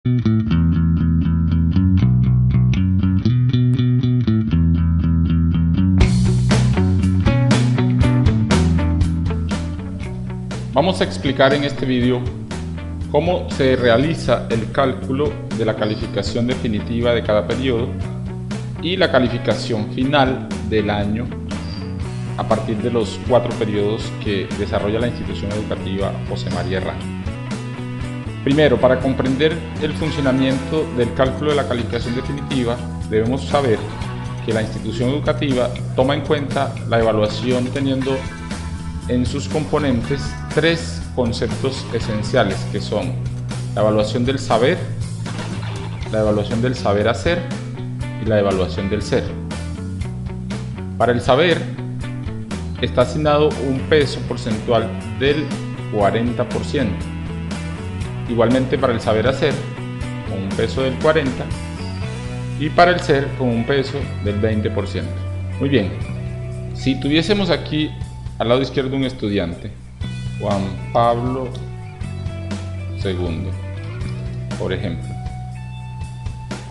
Vamos a explicar en este vídeo cómo se realiza el cálculo de la calificación definitiva de cada periodo y la calificación final del año a partir de los 4 periodos que desarrolla la institución educativa José María Herrán. Primero, para comprender el funcionamiento del cálculo de la calificación definitiva, debemos saber que la institución educativa toma en cuenta la evaluación teniendo en sus componentes 3 conceptos esenciales, que son la evaluación del saber, la evaluación del saber hacer y la evaluación del ser. Para el saber está asignado un peso porcentual del 40%. Igualmente para el saber hacer con un peso del 40% y para el ser con un peso del 20%. Muy bien, si tuviésemos aquí al lado izquierdo un estudiante, Juan Pablo II, por ejemplo.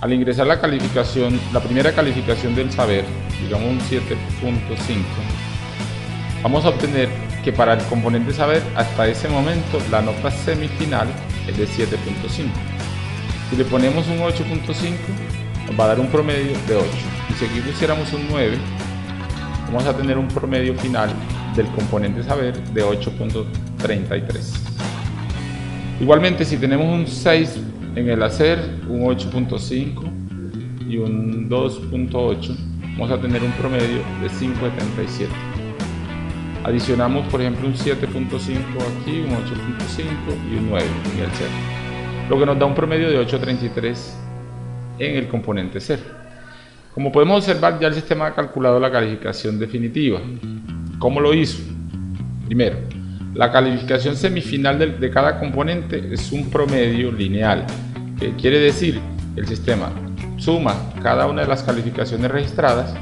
Al ingresar la calificación, la primera calificación del saber, digamos un 7.5, vamos a obtener que para el componente saber hasta ese momento la nota semifinal es de 7.5. Si le ponemos un 8.5 nos va a dar un promedio de 8, y si aquí pusiéramos un 9 vamos a tener un promedio final del componente saber de 8.33. Igualmente, si tenemos un 6 en el hacer, un 8.5 y un 2.8, vamos a tener un promedio de 5.77. Adicionamos, por ejemplo, un 7.5 aquí, un 8.5 y un 9 en el ser, lo que nos da un promedio de 8.33 en el componente ser. Como podemos observar, ya el sistema ha calculado la calificación definitiva. ¿Cómo lo hizo? Primero, la calificación semifinal de cada componente es un promedio lineal, que quiere decir que el sistema suma cada una de las calificaciones registradas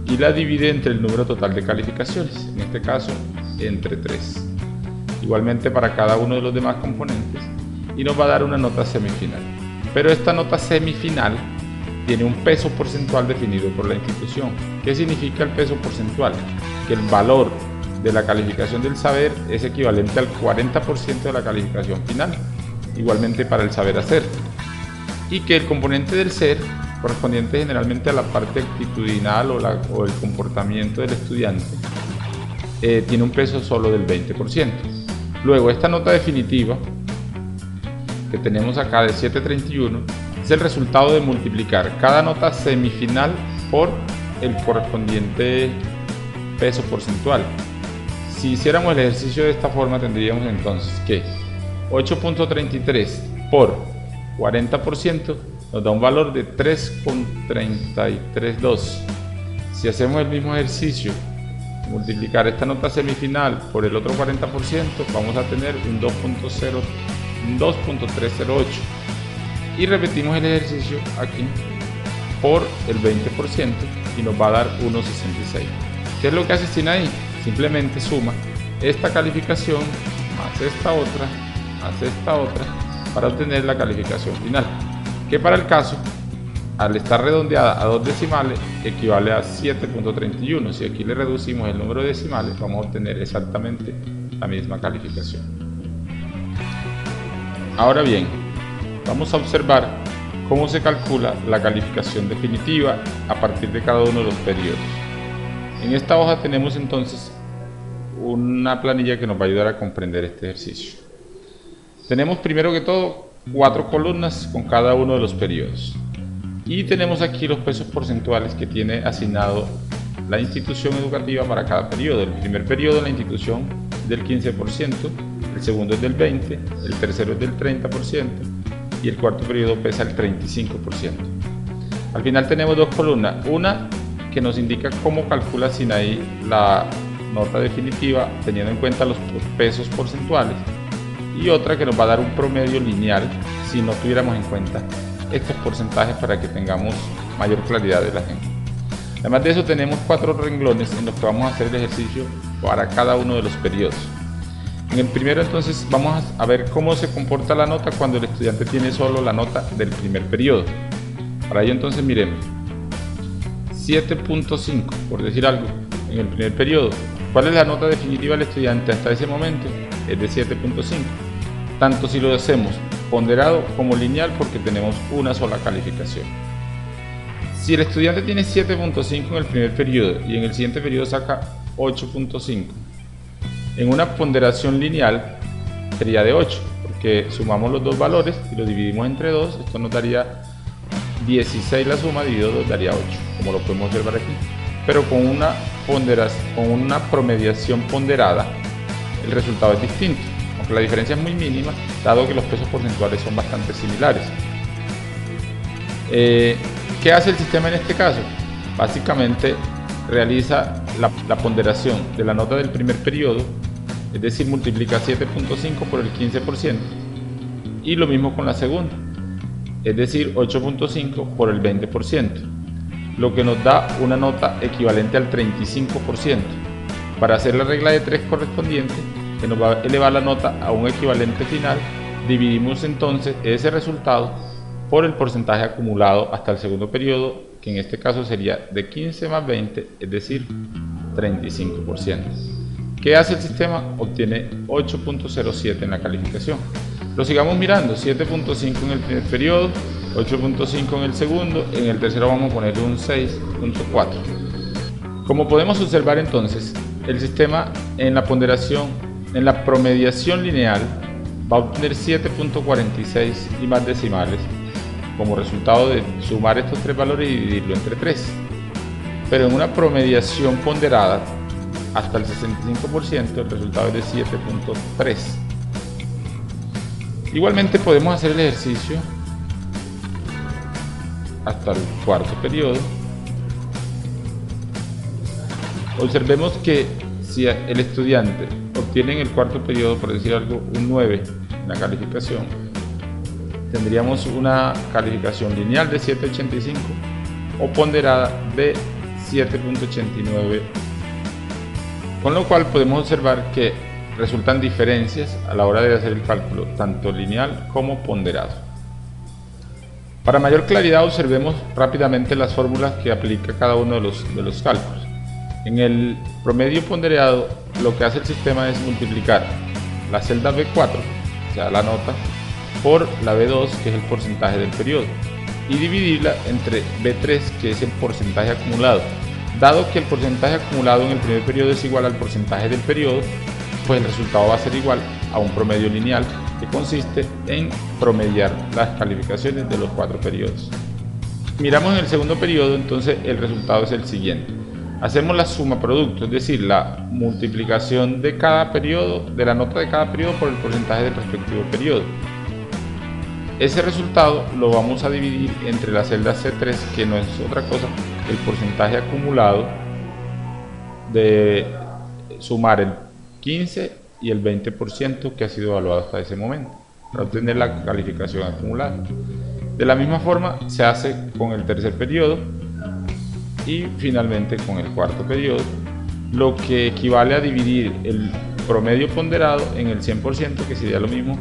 y la divide entre el número total de calificaciones, en este caso entre 3. Igualmente para cada uno de los demás componentes, y nos va a dar una nota semifinal. Pero esta nota semifinal tiene un peso porcentual definido por la institución. ¿Qué significa el peso porcentual? Que el valor de la calificación del saber es equivalente al 40% de la calificación final, igualmente para el saber hacer, y que el componente del ser, correspondiente generalmente a la parte actitudinal o el comportamiento del estudiante, tiene un peso solo del 20%. Luego, esta nota definitiva que tenemos acá de 7.31 es el resultado de multiplicar cada nota semifinal por el correspondiente peso porcentual. Si hiciéramos el ejercicio de esta forma, tendríamos entonces que 8.33 por 40% nos da un valor de 3.332. Si hacemos el mismo ejercicio, multiplicar esta nota semifinal por el otro 40%, vamos a tener un 2.308. Y repetimos el ejercicio aquí por el 20% y nos va a dar 1.66. ¿Qué es lo que hace Sinaí? Simplemente suma esta calificación más esta otra para obtener la calificación final, que para el caso, al estar redondeada a 2 decimales, equivale a 7.31. Si aquí le reducimos el número de decimales, vamos a obtener exactamente la misma calificación. Ahora bien, vamos a observar cómo se calcula la calificación definitiva a partir de cada uno de los periodos. En esta hoja tenemos entonces una planilla que nos va a ayudar a comprender este ejercicio. Tenemos primero que todo 4 columnas con cada uno de los periodos. Y tenemos aquí los pesos porcentuales que tiene asignado la institución educativa para cada periodo. El primer periodo en la institución es del 15%, el segundo es del 20%, el tercero es del 30% y el cuarto periodo pesa el 35%. Al final tenemos 2 columnas, una que nos indica cómo calcula Sinaí la nota definitiva teniendo en cuenta los pesos porcentuales, y otra que nos va a dar un promedio lineal si no tuviéramos en cuenta estos porcentajes para que tengamos mayor claridad de la gente. Además de eso, tenemos 4 renglones en los que vamos a hacer el ejercicio para cada uno de los periodos. En el primero entonces vamos a ver cómo se comporta la nota cuando el estudiante tiene solo la nota del primer periodo. Para ello entonces miremos 7.5, por decir algo, en el primer periodo. ¿Cuál es la nota definitiva del estudiante hasta ese momento? Es de 7.5, tanto si lo hacemos ponderado como lineal, porque tenemos una sola calificación. Si el estudiante tiene 7.5 en el primer periodo y en el siguiente periodo saca 8.5, en una ponderación lineal sería de 8, porque sumamos los dos valores y los dividimos entre 2, esto nos daría 16, la suma dividido 2 daría 8, como lo podemos observar aquí. Pero con una promediación ponderada, el resultado es distinto, aunque la diferencia es muy mínima, dado que los pesos porcentuales son bastante similares. ¿Qué hace el sistema en este caso? Básicamente realiza la ponderación de la nota del primer periodo, es decir, multiplica 7.5 por el 15%, y lo mismo con la segunda, es decir, 8.5 por el 20%, lo que nos da una nota equivalente al 35%. Para hacer la regla de 3 correspondiente, que nos va a elevar la nota a un equivalente final, dividimos entonces ese resultado por el porcentaje acumulado hasta el segundo periodo, que en este caso sería de 15 más 20, es decir, 35%. ¿Qué hace el sistema? Obtiene 8.07 en la calificación. Lo sigamos mirando, 7.5 en el primer periodo, 8.5 en el segundo, en el tercero vamos a ponerle un 6.4. Como podemos observar entonces, el sistema en la promediación lineal va a obtener 7.46 y más decimales como resultado de sumar estos tres valores y dividirlo entre 3. Pero en una promediación ponderada, hasta el 65%, el resultado es de 7.3. Igualmente podemos hacer el ejercicio hasta el cuarto periodo. Observemos que si el estudiante obtiene en el cuarto periodo, por decir algo, un 9 en la calificación, tendríamos una calificación lineal de 7.85 o ponderada de 7.89, con lo cual podemos observar que resultan diferencias a la hora de hacer el cálculo, tanto lineal como ponderado. Para mayor claridad, observemos rápidamente las fórmulas que aplica cada uno de los cálculos. En el promedio ponderado, lo que hace el sistema es multiplicar la celda B4, o sea la nota, por la B2, que es el porcentaje del periodo, y dividirla entre B3, que es el porcentaje acumulado. Dado que el porcentaje acumulado en el primer periodo es igual al porcentaje del periodo, pues el resultado va a ser igual a un promedio lineal, que consiste en promediar las calificaciones de los 4 periodos. Miramos en el segundo periodo, entonces el resultado es el siguiente. Hacemos la suma producto, es decir, la multiplicación de cada periodo, de la nota de cada periodo por el porcentaje del respectivo periodo. Ese resultado lo vamos a dividir entre la celda C3, que no es otra cosa que el porcentaje acumulado de sumar el 15 y el 20% que ha sido evaluado hasta ese momento, para obtener la calificación acumulada. De la misma forma se hace con el tercer periodo y finalmente con el cuarto periodo, lo que equivale a dividir el promedio ponderado en el 100%, que sería lo mismo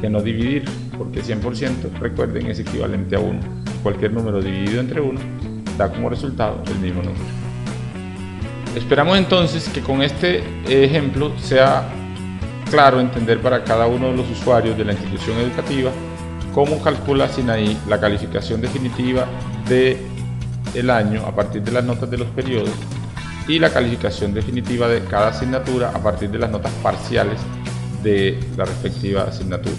que no dividir, porque 100%, recuerden, es equivalente a 1. Cualquier número dividido entre 1 da como resultado el mismo número. Esperamos entonces que con este ejemplo sea claro entender para cada uno de los usuarios de la institución educativa cómo calcula SINAI la calificación definitiva del año a partir de las notas de los periodos y la calificación definitiva de cada asignatura a partir de las notas parciales de la respectiva asignatura.